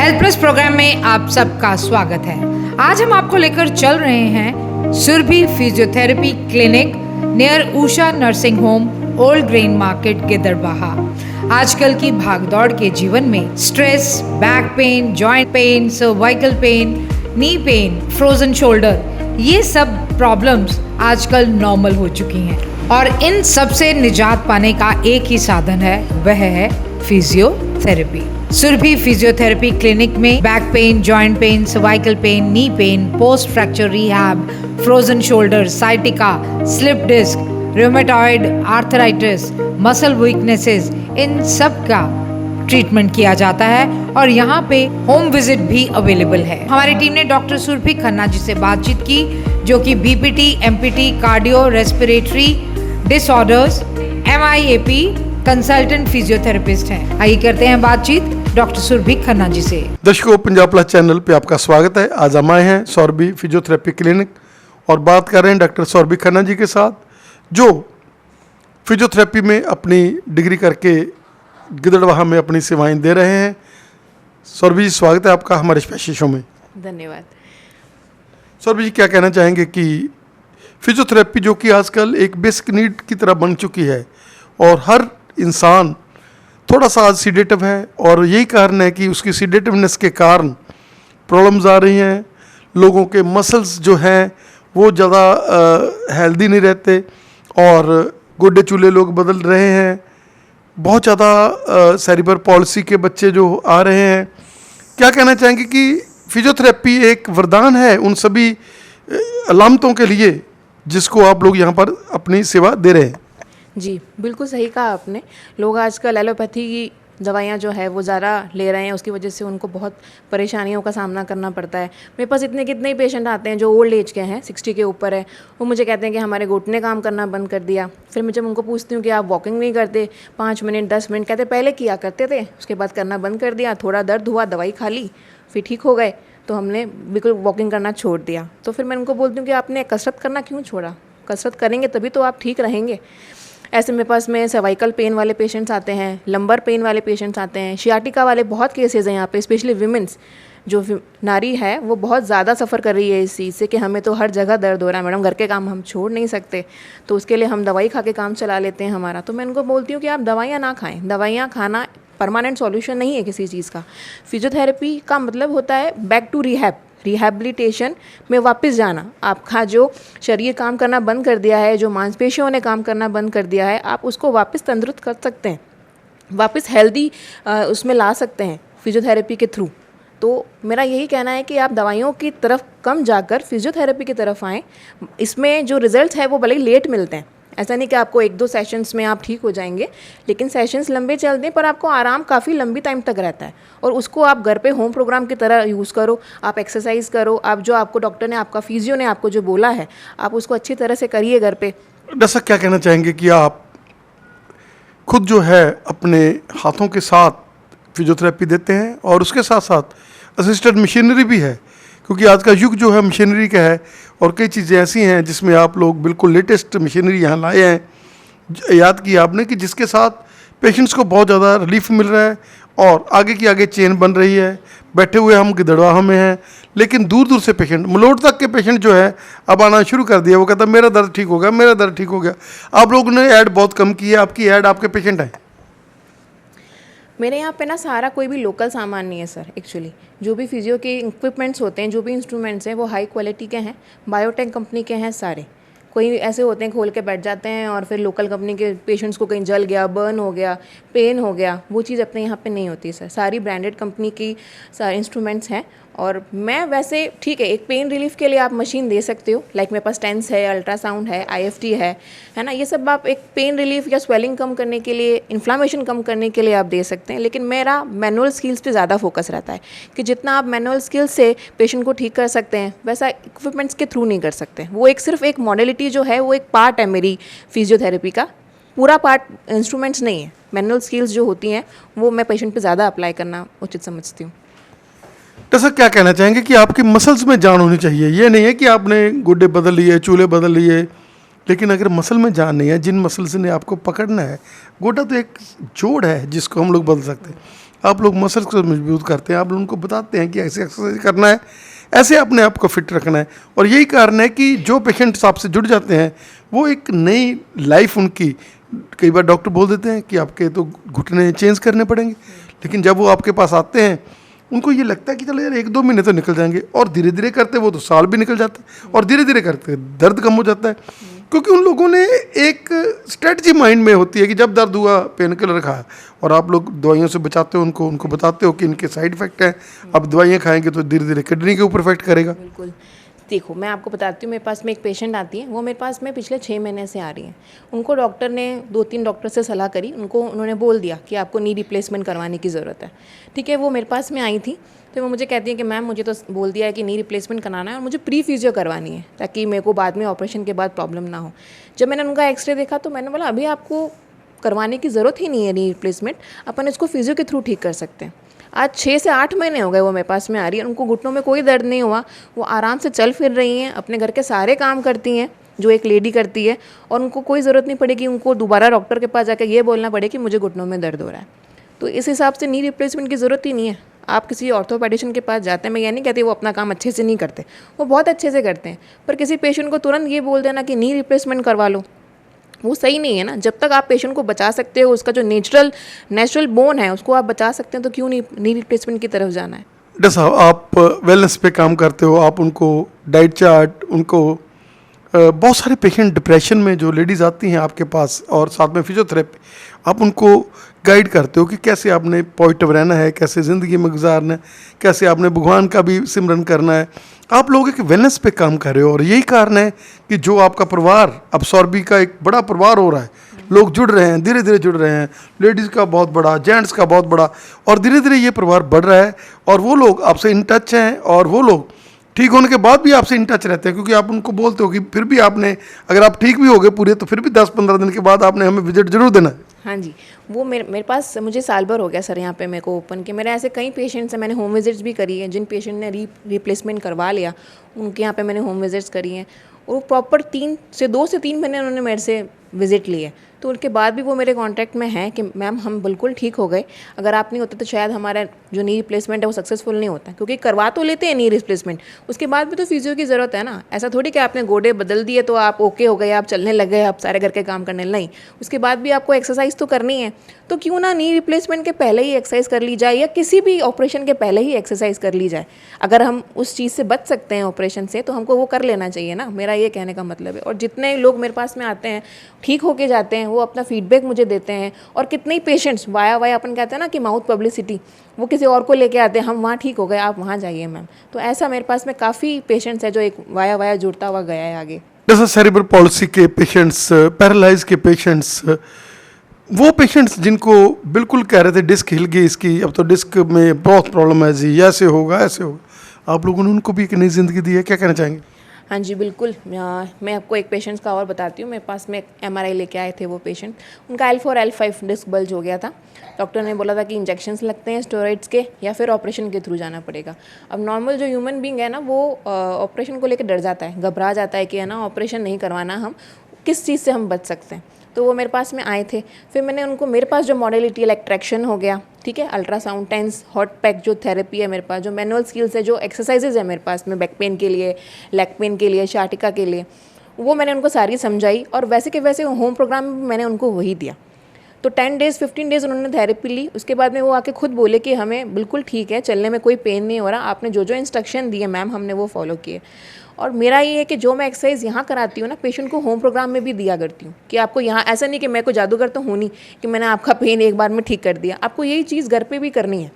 Health plus programme में आप सबका स्वागत है। आज हम आपको लेकर चल रहे हैं Surbhi physiotherapy clinic near Usha nursing home, old grain market, Giddarbaha. आजकल की भागदौड़ के जीवन में stress, back pain, joint pain, cervical pain, knee pain, frozen shoulder, ये सब प्रॉब्लम्स आजकल नॉर्मल हो चुकी हैं और इन सब से निजात पाने का एक ही साधन है, वह है फिजियोथेरेपी। सुरभि फिजियोथेरेपी क्लिनिक में back pain, joint pain, cervical pain, knee pain, post fracture rehab, frozen shoulder, sciatica, slip disc, rheumatoid arthritis, muscle weaknesses, इन सब का ट्रीटमेंट किया जाता है और यहाँ पे होम विजिट भी अवेलेबल है। हमारी टीम ने डॉक्टर सुरभि खन्ना जी से बातचीत की, जो कि BPT, empty, cardio respiratory disorders, MIAP consultant physiotherapist हैं। आइए करते हैं बातचीत डॉक्टर सुरभि खन्ना जी से। दर्शकों, पंजाब प्लस चैनल पे आपका स्वागत है। आज हम आए हैं सुरभि फिजियोथेरेपी क्लिनिक और बात कर रहे हैं डॉक्टर सुरभि खन्ना जी के साथ, जो फिजियोथेरेपी में अपनी डिग्री करके गिदड़बाहा में अपनी सेवाएं दे रहे हैं। सुरभि जी, स्वागत है आपका हमारे स्पेशल शो में। धन्यवाद। सुरभि जी, क्या कहना चाहेंगे कि फिजियोथेरेपी जो कि आजकल एक बेसिक नीड की तरह बन चुकी है और हर इंसान थोड़ा सा आज सीडेटिव है और यही कारण है कि उसकी सीडेटिवनेस के कारण प्रॉब्लम्स आ रही हैं। लोगों के मसल्स जो हैं वो ज़्यादा हेल्दी नहीं रहते और गोडे चूल्हे लोग बदल रहे हैं। बहुत ज़्यादा सेरिब्रल पॉलिसी के बच्चे जो आ रहे हैं। क्या कहना चाहेंगे कि फिजियोथेरेपी एक वरदान है उन सभी अलामतों के लिए जिसको आप लोग यहाँ पर अपनी सेवा दे रहे हैं? जी, बिल्कुल सही कहा आपने। लोग आजकल एलोपैथी की दवाइयाँ जो है वो ज़्यादा ले रहे हैं, उसकी वजह से उनको बहुत परेशानियों का सामना करना पड़ता है। मेरे पास इतने कितने ही पेशेंट आते हैं जो ओल्ड एज के हैं, 60 के ऊपर है, वो मुझे कहते हैं कि हमारे घुटने काम करना बंद कर दिया। फिर मैं जब उनको पूछती हूँ कि आप वॉकिंग नहीं करते 5 मिनट 10 मिनट, कहते पहले किया करते थे, उसके बाद करना बंद कर दिया, थोड़ा दर्द हुआ, दवाई खा ली, फिर ठीक हो गए, तो हमने बिल्कुल वॉकिंग करना छोड़ दिया। तो फिर मैं उनको बोलती हूँ कि आपने कसरत करना क्यों छोड़ा? कसरत करेंगे तभी तो आप ठीक रहेंगे। ऐसे मेरे पास में सर्वाइकल पेन वाले पेशेंट्स आते हैं, लंबर पेन वाले पेशेंट्स आते हैं, शियाटिका वाले बहुत केसेस हैं यहाँ पे। स्पेशली विमेंस जो नारी है वो बहुत ज़्यादा सफ़र कर रही है इस चीज़ से कि हमें तो हर जगह दर्द हो रहा है मैडम, घर के काम हम छोड़ नहीं सकते, तो उसके लिए हम दवाई खा के काम चला लेते हैं हमारा। तो मैं उनको बोलती हूँ कि आप दवाइयाँ ना खाएँ, दवाइयाँ खाना परमानेंट सॉल्यूशन नहीं है किसी चीज़ का। फिजियोथेरेपी का मतलब होता है बैक टू रिहैबिलिटेशन में वापस जाना। आपका जो शरीर काम करना बंद कर दिया है, जो मांसपेशियों ने काम करना बंद कर दिया है, आप उसको वापस तंदुरुस्त कर सकते हैं, वापस हेल्दी उसमें ला सकते हैं फिजियोथेरेपी के थ्रू। तो मेरा यही कहना है कि आप दवाइयों की तरफ कम जाकर फिजियोथेरेपी की तरफ आएँ। इसमें जो रिजल्ट्स है वो भले ही लेट मिलते हैं, ऐसा नहीं कि आपको 1-2 सेशंस में आप ठीक हो जाएंगे, लेकिन सेशंस लंबे चलते हैं पर आपको आराम काफ़ी लंबी टाइम तक रहता है और उसको आप घर पे होम प्रोग्राम की तरह यूज़ करो। आप एक्सरसाइज करो, आप जो आपको डॉक्टर ने, आपका फिजियो ने आपको जो बोला है, आप उसको अच्छी तरह से करिए घर पे। डॉक्टर साहब, क्या कहना चाहेंगे कि आप खुद जो है अपने हाथों के साथ फिजियोथेरेपी देते हैं और उसके साथ साथ असिस्टेड मशीनरी भी है, क्योंकि आज का युग जो है मशीनरी का है और कई चीज़ें ऐसी हैं जिसमें आप लोग बिल्कुल लेटेस्ट मशीनरी यहाँ लाए हैं। याद किया आपने कि जिसके साथ पेशेंट्स को बहुत ज़्यादा रिलीफ मिल रहा है और आगे की आगे चेन बन रही है। बैठे हुए हम गिदड़बाहा में हैं, लेकिन दूर दूर से पेशेंट, मलोट तक के पेशेंट जो है अब आना शुरू कर दिया। वो कहता मेरा दर्द ठीक हो गया, मेरा दर्द ठीक हो गया। आप लोगों ने ऐड बहुत कम की है, आपकी ऐड आपके पेशेंट हैं। मेरे यहाँ पे ना सारा कोई भी लोकल सामान नहीं है सर। एक्चुअली जो भी फिजियो के इक्विपमेंट्स होते हैं, जो भी इंस्ट्रूमेंट्स हैं, वो हाई क्वालिटी के हैं, बायोटेक कंपनी के हैं सारे। कोई ऐसे होते हैं खोल के बैठ जाते हैं और फिर लोकल कंपनी के पेशेंट्स को कहीं जल गया, बर्न हो गया, पेन हो गया, वो चीज़ अपने यहाँ पे नहीं होती है सर। सारी ब्रांडेड कंपनी की सारे इंस्ट्रूमेंट्स हैं। और मैं वैसे ठीक है, एक पेन रिलीफ के लिए आप मशीन दे सकते हो, लाइक मेरे पास टेंस है, अल्ट्रासाउंड है, IFT है ना, ये सब आप एक पेन रिलीफ या स्वेलिंग कम करने के लिए, इन्फ्लामेशन कम करने के लिए आप दे सकते हैं। लेकिन मेरा मैनुअल स्किल्स पे ज़्यादा फोकस रहता है कि जितना आप मैनुअल स्किल्स से पेशेंट को ठीक कर सकते हैं वैसा इक्विपमेंट्स के थ्रू नहीं कर सकते। वो एक सिर्फ एक मॉडलिटी जो है वो एक पार्ट है मेरी फिजियोथेरेपी का, पूरा पार्ट इंस्ट्रूमेंट्स नहीं है। मैनुअल स्किल्स जो होती हैं वो मैं पेशेंट पे ज़्यादा अप्लाई करना उचित समझती हूँ। तो सर, क्या कहना चाहेंगे कि आपकी मसल्स में जान होनी चाहिए? ये नहीं है कि आपने गुड्डे बदल लिए, चूल्हे बदल लिए, लेकिन अगर मसल में जान नहीं है, जिन मसल्स ने आपको पकड़ना है, गोटा तो एक जोड़ है जिसको हम लोग बदल सकते हैं। आप लोग मसल्स को मजबूत करते हैं, आप लोग उनको बताते हैं कि ऐसे एक्सरसाइज करना है, ऐसे अपने आप को फिट रखना है। और यही कारण है कि जो पेशेंट्स आपसे जुड़ जाते हैं वो एक नई लाइफ उनकी, कई बार डॉक्टर बोल देते हैं कि आपके तो घुटने चेंज करने पड़ेंगे, लेकिन जब वो आपके पास आते हैं उनको ये लगता है कि चलो यार 1-2 महीने तो निकल जाएंगे, और धीरे धीरे करते वो तो साल भी निकल जाता है, और धीरे धीरे करते दर्द कम हो जाता है, क्योंकि उन लोगों ने एक स्ट्रेटजी माइंड में होती है कि जब दर्द हुआ पेन किलर खाया, और आप लोग दवाइयों से बचाते हो उनको बताते हो कि इनके साइड इफेक्ट हैं, अब दवाइयाँ खाएंगे तो धीरे धीरे किडनी के ऊपर इफेक्ट करेगा। बिल्कुल। देखो, मैं आपको बताती हूँ, मेरे पास में एक पेशेंट आती है, वो मेरे पास में पिछले 6 महीने से आ रही है। उनको डॉक्टर ने 2-3 डॉक्टर से सलाह करी, उन्होंने बोल दिया कि आपको नी रिप्लेसमेंट करवाने की ज़रूरत है। ठीक है, वो मेरे पास में आई थी, तो वो मुझे कहती है कि मैम मुझे तो बोल दिया है कि नी रिप्लेसमेंट कराना है और मुझे प्री फिजियो करवानी है, ताकि मेरे को बाद में ऑपरेशन के बाद प्रॉब्लम ना हो। जब मैंने उनका एक्सरे देखा तो मैंने बोला अभी आपको करवाने की ज़रूरत ही नहीं है नी रिप्लेसमेंट, अपन इसको फिजियो के थ्रू ठीक कर सकते हैं। आज 6 से 8 महीने हो गए वो मेरे पास में आ रही है, उनको घुटनों में कोई दर्द नहीं हुआ, वो आराम से चल फिर रही हैं, अपने घर के सारे काम करती हैं जो एक लेडी करती है, और उनको कोई ज़रूरत नहीं पड़ेगी उनको दोबारा डॉक्टर के पास जाकर ये बोलना पड़े कि मुझे घुटनों में दर्द हो रहा है। तो इस हिसाब से नी रिप्लेसमेंट की ज़रूरत ही नहीं है। आप किसी ऑर्थोपेडिशियन के पास जाते हैं, मैं ये नहीं कहती वो अपना काम अच्छे से नहीं करते, वो बहुत अच्छे से करते हैं, पर किसी पेशेंट को तुरंत ये बोल देना कि नी रिप्लेसमेंट करवा लो, वो सही नहीं है ना। जब तक आप पेशेंट को बचा सकते हो, उसका जो नेचुरल बोन है उसको आप बचा सकते हैं, तो क्यों नहीं नी रिप्लेसमेंट की तरफ जाना है। डॉक्टर साहब, आप वेलनेस पे काम करते हो, आप उनको डाइट चार्ट, उनको बहुत सारे पेशेंट डिप्रेशन में जो लेडीज़ आती हैं आपके पास, और साथ में फिजियोथेरेपी, आप उनको गाइड करते हो कि कैसे आपने पॉजिटिव रहना है, कैसे ज़िंदगी में गुजारना है, कैसे आपने भगवान का भी सिमरन करना है। आप लोग एक वेलनेस पे काम कर रहे हो, और यही कारण है कि जो आपका परिवार अब सौरभी का एक बड़ा परिवार हो रहा है, लोग जुड़ रहे हैं, धीरे धीरे जुड़ रहे हैं, लेडीज़ का बहुत बड़ा, जेंट्स का बहुत बड़ा, और धीरे धीरे ये परिवार बढ़ रहा है, और वो लोग आपसे इन टच हैं, और वो लोग ठीक होने के बाद भी आपसे इन टच रहते हैं, क्योंकि आप उनको बोलते हो कि फिर भी आपने, अगर आप ठीक भी हो गए पूरे, तो फिर भी 10-15 दिन के बाद आपने हमें विजिट जरूर देना है। हाँ जी, वो मेरे पास, मुझे साल भर हो गया सर यहाँ पे मेरे को ओपन के। मेरे ऐसे कई पेशेंट्स हैं, मैंने होम विजिट्स भी करी है, जिन पेशेंट ने रिप्लेसमेंट करवा लिया उनके यहाँ पे मैंने होम विजिट्स करी हैं, और प्रॉपर 2 से 3 महीने उन्होंने मेरे से विज़िट लिए, तो उनके बाद भी वो मेरे कांटेक्ट में हैं कि मैम हम बिल्कुल ठीक हो गए, अगर आप नहीं होते तो शायद हमारा जो नी रिप्लेसमेंट है वो सक्सेसफुल नहीं होता, क्योंकि करवा तो लेते हैं नी रिप्लेसमेंट, उसके बाद भी तो फिजियो की ज़रूरत है ना। ऐसा थोड़ी कि आपने गोडे बदल दिए तो आप ओके हो गए, आप चलने लग गए, आप सारे घर के काम करने, नहीं, उसके बाद भी आपको एक्सरसाइज तो करनी है। तो क्यों ना नी रिप्लेसमेंट के पहले ही एक्सरसाइज कर ली जाए, या किसी भी ऑपरेशन के पहले ही एक्सरसाइज कर ली जाए। अगर हम उस चीज़ से बच सकते हैं ऑपरेशन से, तो हमको वो कर लेना चाहिए ना, मेरा ये कहने का मतलब है। और जितने लोग मेरे पास में आते हैं, ठीक होके जाते हैं, वो अपना फीडबैक मुझे देते हैं, और कितने ही पेशेंट्स वाया अपन कहते हैं ना कि माउथ पब्लिसिटी, वो किसी और को लेके आते हैं, हम वहाँ ठीक हो गए, आप वहाँ जाइए मैम। तो ऐसा मेरे पास में काफ़ी पेशेंट्स है जो एक वाया जुड़ता हुआ गया है आगे। जैसे सेरिब्रल पॉलिसी के पेशेंट्स, पैरालाइज के पेशेंट्स, वो पेशेंट्स जिनको बिल्कुल कह रहे थे डिस्क हिल गई इसकी, अब तो डिस्क में बहुत प्रॉब्लम है जी, ऐसे होगा ऐसे होगा, आप लोगों ने उनको भी एक नई ज़िंदगी दी है, क्या कहना चाहेंगे? हाँ जी बिल्कुल, मैं आपको एक पेशेंट का और बताती हूँ। मेरे पास में MRI लेके आए थे वो पेशेंट, उनका L4 L5 डिस्क बल्ज हो गया था। डॉक्टर ने बोला था कि इंजेक्शंस लगते हैं स्टेरॉइड्स के, या फिर ऑपरेशन के थ्रू जाना पड़ेगा। अब नॉर्मल जो ह्यूमन बींग है ना, वो ऑपरेशन को लेकर डर जाता है, घबरा जाता है कि है ना ऑपरेशन नहीं करवाना, हम किस चीज़ से हम बच सकते हैं। तो वो मेरे पास में आए थे, फिर मैंने उनको, मेरे पास जो मॉडलिटी इलेक्ट्रैक्शन हो गया, ठीक है, अल्ट्रासाउंड, टेंस, हॉट पैक जो थेरेपी है मेरे पास, जो मैनुअल स्किल्स है, जो एक्सरसाइजेज है मेरे पास में बैक पेन के लिए, लेग पेन के लिए, शाटिका के लिए, वो मैंने उनको सारी समझाई, और वैसे के वैसे होम प्रोग्राम में मैंने उनको वही दिया। तो 10 डेज़ 15 डेज़ उन्होंने थेरेपी ली, उसके बाद में वो आके खुद बोले कि हमें बिल्कुल ठीक है, चलने में कोई पेन नहीं हो रहा, आपने जो जो इंस्ट्रक्शन दिए मैम हमने वो फॉलो किए। और मेरा ये है कि जो मैं एक्सरसाइज यहाँ कराती हूँ ना, पेशेंट को होम प्रोग्राम में भी दिया करती हूँ, कि आपको यहाँ, ऐसा नहीं कि मैं कोई जादूगर तो हूँ नहीं कि मैंने आपका पेन एक बार में ठीक कर दिया, आपको यही चीज़ घर पे भी करनी है।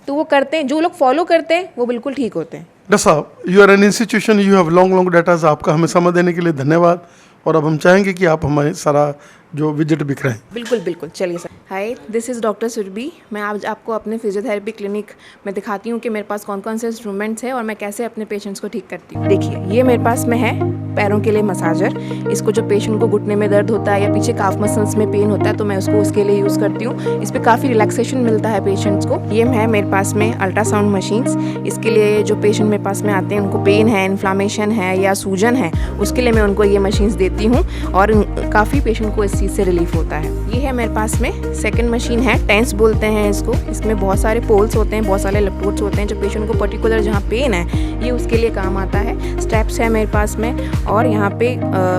तो वो करते हैं, जो लोग फॉलो करते हैं वो बिल्कुल ठीक होते हैं। डॉक्टर साहब, you are an institution, you have long datas, आपका हमें समय देने के लिए धन्यवाद, और अब हम चाहेंगे कि आप हमें सारा जो विजिट बिखराएं। बिल्कुल, चलिए sir. Hi, this is doctor Surabhi. मैं आज आपको अपने फिजियोथेरेपी क्लिनिक में दिखाती हूँ कि मेरे पास कौन कौन से इंस्ट्रूमेंट्स हैं और मैं कैसे अपने पेशेंट्स को ठीक करती हूँ। देखिए, ये मेरे पास में है पैरों के लिए मसाजर। इसको जो पेशेंट को घुटने में दर्द होता है या पीछे काफ मसल्स में पेन होता है, तो मैं उसके लिए यूज़ करती हूँ। इस पर काफ़ी रिलैक्सेशन मिलता है पेशेंट्स को। ये है मेरे पास में अल्ट्रासाउंड मशीन्स। इसके लिए जो पेशेंट मेरे पास में आते हैं, उनको पेन है, इन्फ्लामेशन है या सूजन है, उसके लिए मैं उनको ये मशीन्स देती हूँ, और काफ़ी पेशेंट को इससे इस चीज़ से रिलीफ होता है। ये है मेरे पास में सेकंड मशीन है, टेंस बोलते हैं इसको। इसमें बहुत सारे पोल्स होते हैं, बहुत सारे इलेक्ट्रोड्स होते हैं जो पेशेंट को पर्टिकुलर जहाँ पेन है ये उसके लिए काम आता है। स्टेप्स है मेरे पास में, और यहाँ पे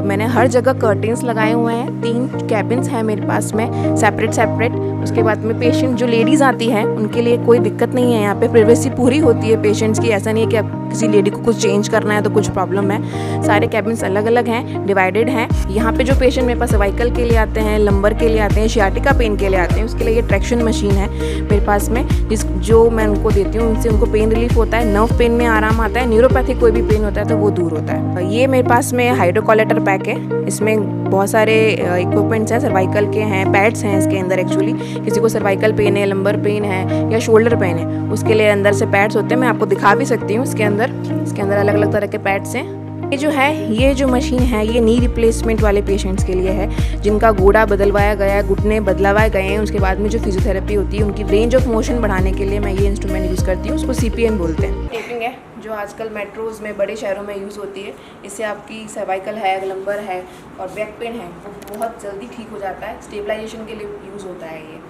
मैंने हर जगह कर्टेंस लगाए हुए हैं। 3 कैबिन्स हैं मेरे पास में सेपरेट। उसके बाद में पेशेंट जो लेडीज़ आती हैं उनके लिए कोई दिक्कत नहीं है, यहाँ पे प्राइवेसी पूरी होती है पेशेंट्स की। ऐसा नहीं है कि आप किसी लेडी को कुछ चेंज करना है तो कुछ प्रॉब्लम है। सारे कैबिन्स अलग अलग हैं, डिवाइडेड हैं। यहाँ पे जो पेशेंट मेरे पास सर्वाइकल के लिए आते हैं, लंबर के लिए आते हैं, शियाटिका पेन के लिए आते हैं, उसके लिए ये ट्रैक्शन मशीन है मेरे पास में, जो मैं उनको देती हूँ। उनसे उनको पेन रिलीफ होता है, नर्व पेन में आराम आता है, न्यूरोपैथिक कोई भी पेन होता है तो वो दूर होता है। ये मेरे पास में हाइड्रोकोलेटर पैक है, इसमें बहुत सारे इक्विपमेंट्स हैं, सर्वाइकल के हैं, पैड्स हैं इसके अंदर। एक्चुअली किसी को सर्वाइकल पेन है, लंबर पेन है या शोल्डर पेन है, उसके लिए अंदर से पैड्स होते हैं। मैं आपको दिखा भी सकती हूँ इसके अंदर अलग अलग तरह के पैड्स हैं। ये जो मशीन है ये नी रिप्लेसमेंट वाले पेशेंट्स के लिए है, जिनका गोड़ा बदलवाया गया है, घुटने बदलवाए गए हैं। उसके बाद में जो फिजियोथेरेपी होती है उनकी रेंज ऑफ मोशन बढ़ाने के लिए मैं ये इंस्ट्रूमेंट यूज़ करती हूँ, उसको CPN बोलते हैं। टेपिंग है जो आजकल मेट्रोज़ में बड़े शहरों में यूज़ होती है। इससे आपकी सर्वाइकल है, लंबर है और बैक पेन है वो बहुत जल्दी ठीक हो जाता है। स्टेबलाइजेशन के लिए यूज़ होता है ये।